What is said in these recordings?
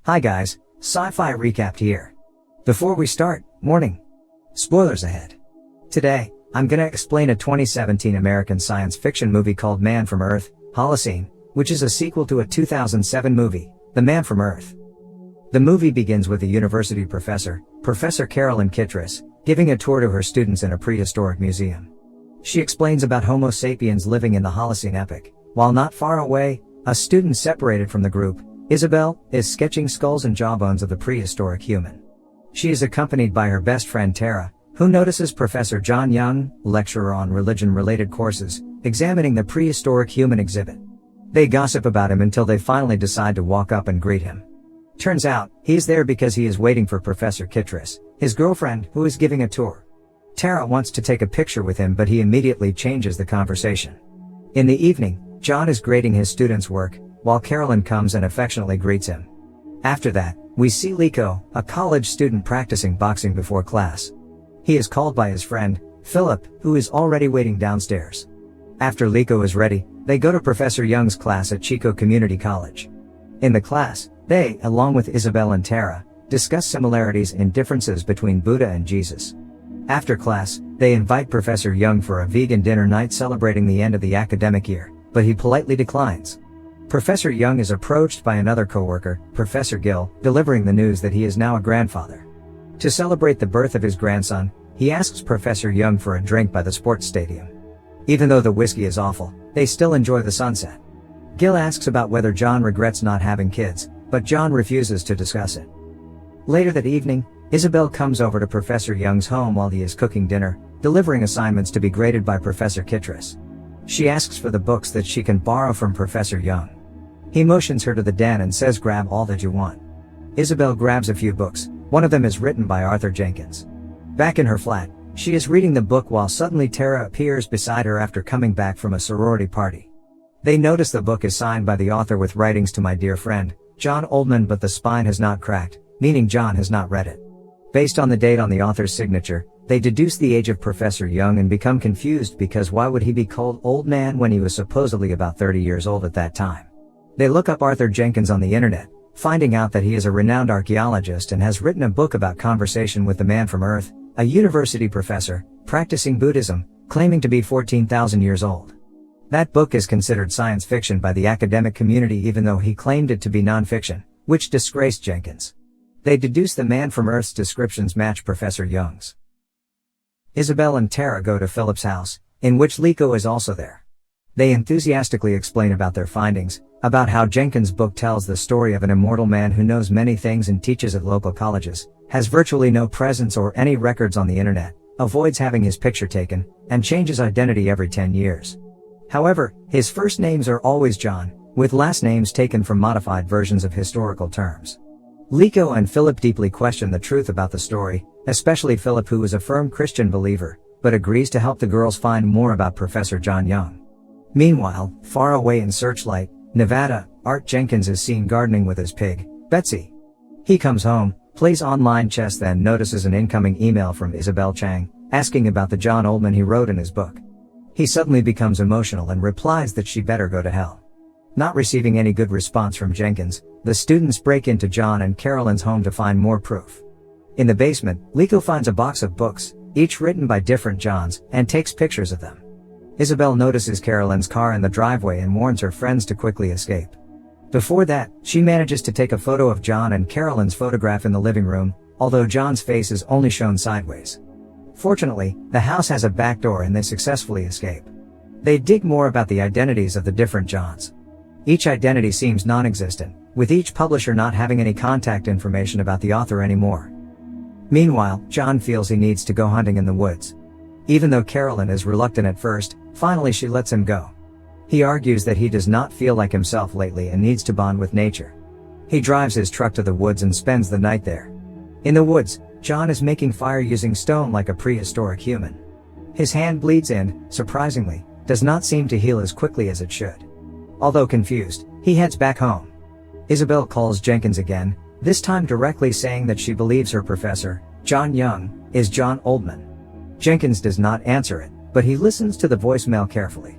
Hi guys, Sci-Fi Recapped here. Before we start, warning. Spoilers ahead. Today, I'm gonna explain a 2017 American science fiction movie called Man from Earth, Holocene, which is a sequel to a 2007 movie, The Man from Earth. The movie begins with a university professor, Professor Carolyn Kittredge, giving a tour to her students in a prehistoric museum. She explains about Homo sapiens living in the Holocene epoch. While not far away, a student separated from the group, Isabel, is sketching skulls and jawbones of the prehistoric human. She is accompanied by her best friend Tara, who notices Professor John Young, lecturer on religion-related courses, examining the prehistoric human exhibit. They gossip about him until they finally decide to walk up and greet him. Turns out, he's there because he is waiting for Professor Kittredge, his girlfriend, who is giving a tour. Tara wants to take a picture with him, but he immediately changes the conversation. In the evening, John is grading his students' work, while Carolyn comes and affectionately greets him. After that, we see Liko, a college student practicing boxing before class. He is called by his friend, Philip, who is already waiting downstairs. After Liko is ready, they go to Professor Young's class at Chico Community College. In the class, they, along with Isabel and Tara, discuss similarities and differences between Buddha and Jesus. After class, they invite Professor Young for a vegan dinner night celebrating the end of the academic year, but he politely declines. Professor Young is approached by another coworker, Professor Gill, delivering the news that he is now a grandfather. To celebrate the birth of his grandson, he asks Professor Young for a drink by the sports stadium. Even though the whiskey is awful, they still enjoy the sunset. Gill asks about whether John regrets not having kids, but John refuses to discuss it. Later that evening, Isabel comes over to Professor Young's home while he is cooking dinner, delivering assignments to be graded by Professor Kittredge. She asks for the books that she can borrow from Professor Young. He motions her to the den and says, "Grab all that you want." Isabel grabs a few books. One of them is written by Arthur Jenkins. Back in her flat, she is reading the book while suddenly Tara appears beside her after coming back from a sorority party. They notice the book is signed by the author with writings to my dear friend, John Oldman, but the spine has not cracked, meaning John has not read it. Based on the date on the author's signature, they deduce the age of Professor Young and become confused because why would he be called Old Man when he was supposedly about 30 years old at that time? They look up Arthur Jenkins on the internet, finding out that he is a renowned archaeologist and has written a book about conversation with the Man from Earth, a university professor, practicing Buddhism, claiming to be 14,000 years old. That book is considered science fiction by the academic community even though he claimed it to be non-fiction, which disgraced Jenkins. They deduce the Man from Earth's descriptions match Professor Young's. Isabel and Tara go to Philip's house, in which Liko is also there. They enthusiastically explain about their findings, about how Jenkins' book tells the story of an immortal man who knows many things and teaches at local colleges, has virtually no presence or any records on the internet, avoids having his picture taken, and changes identity every 10 years. However, his first names are always John, with last names taken from modified versions of historical terms. Liko and Philip deeply question the truth about the story, especially Philip, who is a firm Christian believer, but agrees to help the girls find more about Professor John Young. Meanwhile, far away in Searchlight, Nevada, Art Jenkins is seen gardening with his pig, Betsy. He comes home, plays online chess, then notices an incoming email from Isabel Chang, asking about the John Oldman he wrote in his book. He suddenly becomes emotional and replies that she better go to hell. Not receiving any good response from Jenkins, the students break into John and Carolyn's home to find more proof. In the basement, Liko finds a box of books, each written by different Johns, and takes pictures of them. Isabel notices Carolyn's car in the driveway and warns her friends to quickly escape. Before that, she manages to take a photo of John and Carolyn's photograph in the living room, although John's face is only shown sideways. Fortunately, the house has a back door and they successfully escape. They dig more about the identities of the different Johns. Each identity seems non-existent, with each publisher not having any contact information about the author anymore. Meanwhile, John feels he needs to go hunting in the woods. Even though Carolyn is reluctant at first, finally she lets him go. He argues that he does not feel like himself lately and needs to bond with nature. He drives his truck to the woods and spends the night there. In the woods, John is making fire using stone like a prehistoric human. His hand bleeds and, surprisingly, does not seem to heal as quickly as it should. Although confused, he heads back home. Isabel calls Jenkins again, this time directly saying that she believes her professor, John Young, is John Oldman. Jenkins does not answer it, but he listens to the voicemail carefully.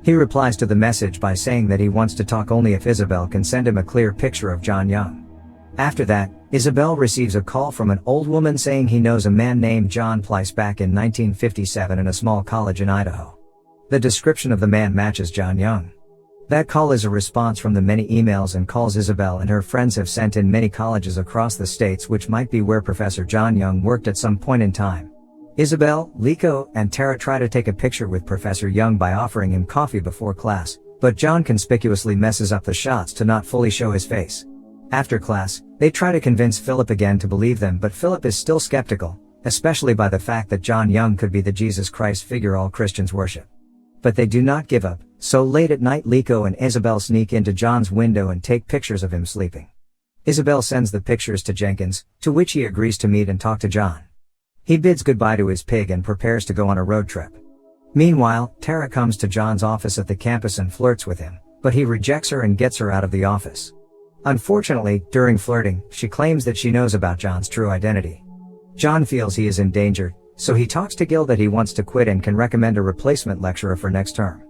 He replies to the message by saying that he wants to talk only if Isabel can send him a clear picture of John Young. After that, Isabel receives a call from an old woman saying he knows a man named John Pleiss back in 1957 in a small college in Idaho. The description of the man matches John Young. That call is a response from the many emails and calls Isabel and her friends have sent in many colleges across the states, which might be where Professor John Young worked at some point in time. Isabel, Liko, and Tara try to take a picture with Professor Young by offering him coffee before class, but John conspicuously messes up the shots to not fully show his face. After class, they try to convince Philip again to believe them, but Philip is still skeptical, especially by the fact that John Young could be the Jesus Christ figure all Christians worship. But they do not give up, so late at night Liko and Isabel sneak into John's window and take pictures of him sleeping. Isabel sends the pictures to Jenkins, to which he agrees to meet and talk to John. He bids goodbye to his pig and prepares to go on a road trip. Meanwhile, Tara comes to John's office at the campus and flirts with him, but he rejects her and gets her out of the office. Unfortunately, during flirting, she claims that she knows about John's true identity. John feels he is in danger, so he talks to Gil that he wants to quit and can recommend a replacement lecturer for next term.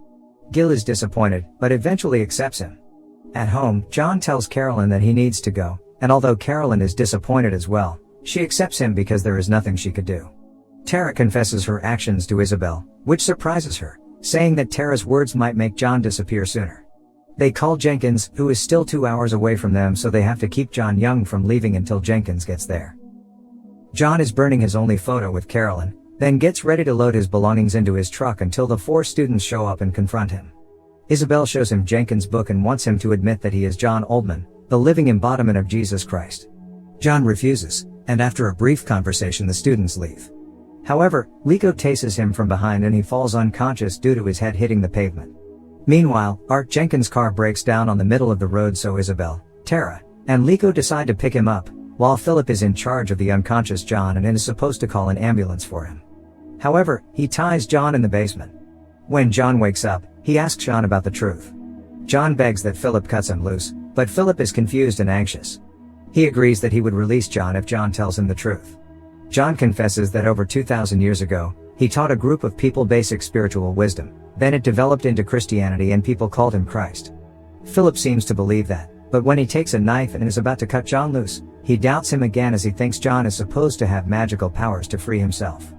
Gil is disappointed, but eventually accepts him. At home, John tells Carolyn that he needs to go, and although Carolyn is disappointed as well, she accepts him because there is nothing she could do. Tara confesses her actions to Isabel, which surprises her, saying that Tara's words might make John disappear sooner. They call Jenkins, who is still 2 hours away from them, so they have to keep John Young from leaving until Jenkins gets there. John is burning his only photo with Carolyn, then gets ready to load his belongings into his truck until the 4 students show up and confront him. Isabel shows him Jenkins' book and wants him to admit that he is John Oldman, the living embodiment of Jesus Christ. John refuses, and after a brief conversation the students leave. However, Liko tases him from behind and he falls unconscious due to his head hitting the pavement. Meanwhile, Art Jenkins' car breaks down on the middle of the road, so Isabel, Tara, and Liko decide to pick him up, while Philip is in charge of the unconscious John and is supposed to call an ambulance for him. However, he ties John in the basement. When John wakes up, he asks John about the truth. John begs that Philip cuts him loose, but Philip is confused and anxious. He agrees that he would release John if John tells him the truth. John confesses that over 2,000 years ago, he taught a group of people basic spiritual wisdom, then it developed into Christianity and people called him Christ. Philip seems to believe that, but when he takes a knife and is about to cut John loose, he doubts him again as he thinks John is supposed to have magical powers to free himself.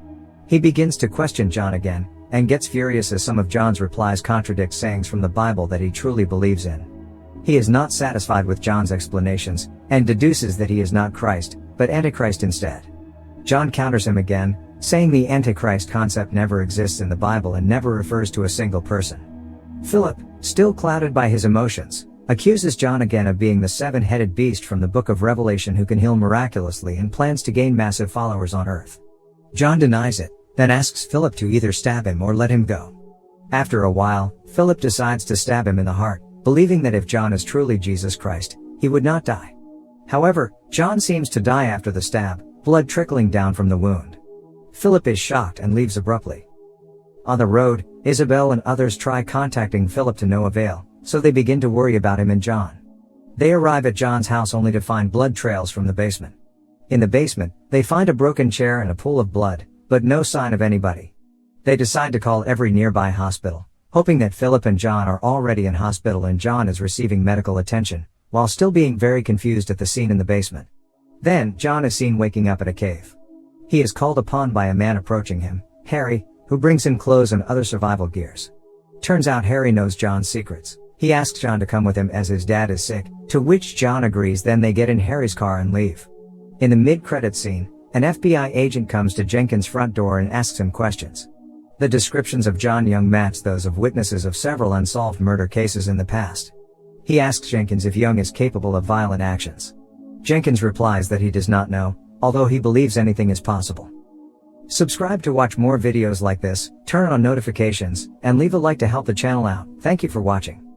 He begins to question John again, and gets furious as some of John's replies contradict sayings from the Bible that he truly believes in. He is not satisfied with John's explanations, and deduces that he is not Christ, but Antichrist instead. John counters him again, saying the Antichrist concept never exists in the Bible and never refers to a single person. Philip, still clouded by his emotions, accuses John again of being the 7-headed beast from the book of Revelation who can heal miraculously and plans to gain massive followers on earth. John denies it, then asks Philip to either stab him or let him go. After a while, Philip decides to stab him in the heart, believing that if John is truly Jesus Christ, he would not die. However, John seems to die after the stab, blood trickling down from the wound. Philip is shocked and leaves abruptly. On the road, Isabel and others try contacting Philip to no avail, so they begin to worry about him and John. They arrive at John's house only to find blood trails from the basement. In the basement, they find a broken chair and a pool of blood, but no sign of anybody. They decide to call every nearby hospital, hoping that Philip and John are already in hospital and John is receiving medical attention, while still being very confused at the scene in the basement. Then, John is seen waking up at a cave. He is called upon by a man approaching him, Harry, who brings him clothes and other survival gears. Turns out Harry knows John's secrets. He asks John to come with him as his dad is sick, to which John agrees. Then they get in Harry's car and leave. In the mid-credit scene, an FBI agent comes to Jenkins' front door and asks him questions. The descriptions of John Young match those of witnesses of several unsolved murder cases in the past. He asks Jenkins if Young is capable of violent actions. Jenkins replies that he does not know, although he believes anything is possible. Subscribe to watch more videos like this, turn on notifications, and leave a like to help the channel out. Thank you for watching.